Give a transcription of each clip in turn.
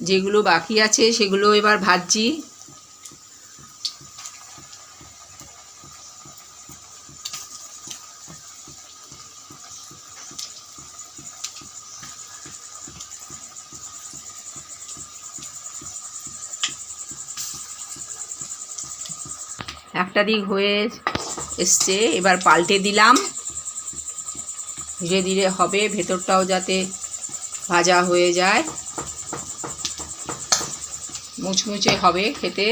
যেগুলো বাকি আছে সেগুলো এবার ভাজছি। একটা দিক হয়ে এসছে, এবার পাল্টে দিলাম। ধীরে ধীরে হবে, ভেতরটাও যাতে ভাজা হয়ে যায়, মুচমুচে হবে খেতে।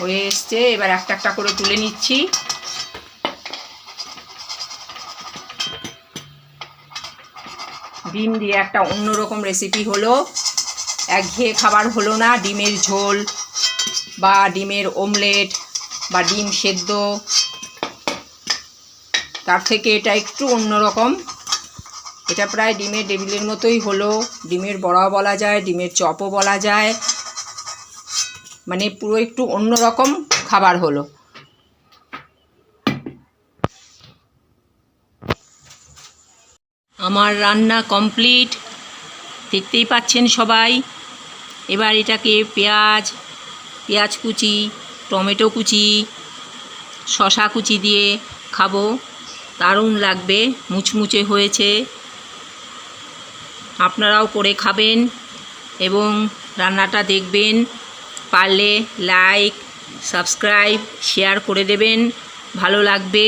হয়ে এসছে, এবার একটা একটা করে তুলে নিচ্ছি। ডিম দিয়ে একটা অন্যরকম রেসিপি হলো, একঘেয়ে খাবার হলো না। ডিমের ঝোল বা ডিমের অমলেট বা ডিম সেদ্ধ, তার থেকে এটা একটু অন্যরকম। এটা প্রায় ডিমের টেবিলের মতোই হলো। ডিমের বড়াও বলা যায়, ডিমের চপও বলা যায়, মানে পুরো একটু অন্যরকম খাবার হলো। আমার রান্না কমপ্লিট, দেখতেই পাচ্ছেন সবাই। এবার এটাকে পেঁয়াজ কুচি, টমেটো কুচি, শসা কুচি দিয়ে খাবো, দারুণ লাগবে, মুচমুচে হয়েছে। আপনারাও করে খাবেন এবং রান্নাটা দেখবেন। পারলে লাইক, সাবস্ক্রাইব, শেয়ার করে দেবেন, ভালো লাগবে।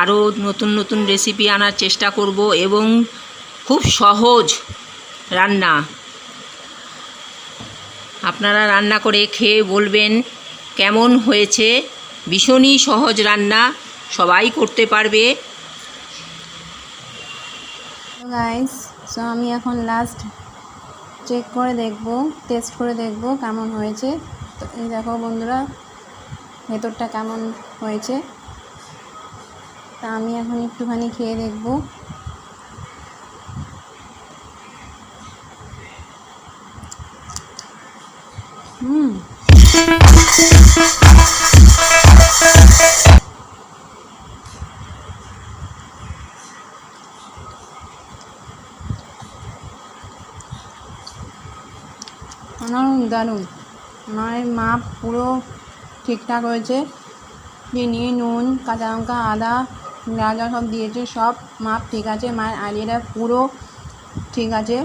আরও নতুন নতুন রেসিপি আনার চেষ্টা করব এবং খুব সহজ রান্না। আপনারা রান্না করে খেয়ে বলবেন কেমন হয়েছে। ভীষণই সহজ রান্না, সবাই করতে পারবে। গাইস, সো আমি এখন লাস্ট চেক করে দেখব, টেস্ট করে দেখব কেমন হয়েছে। তো এই দেখো বন্ধুরা, ভেতরটা কেমন হয়েছে। তা আমি এখন একটুখানি খেয়ে দেখব। দারুণ। মায়ের মাপ পুরো ঠিকঠাক হয়েছে। চিনি, নুন, কাঁচা লঙ্কা, আদা, যা যা সব দিয়েছে সব মাপ ঠিক আছে। মায়ের আইডিয়াটা পুরো ঠিক আছে,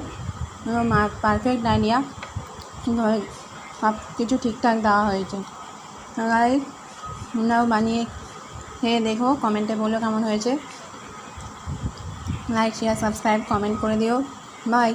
মাপ পারফেক্ট আইডিয়া, সব কিছু ঠিকঠাক দেওয়া হয়েছে। গাইস, তোমরাও বানিয়ে খেয়ে দেখো, কমেন্টে বলো কেমন হয়েছে। লাইক, শেয়ার, সাবস্ক্রাইব, কমেন্ট করে দিও। বাই।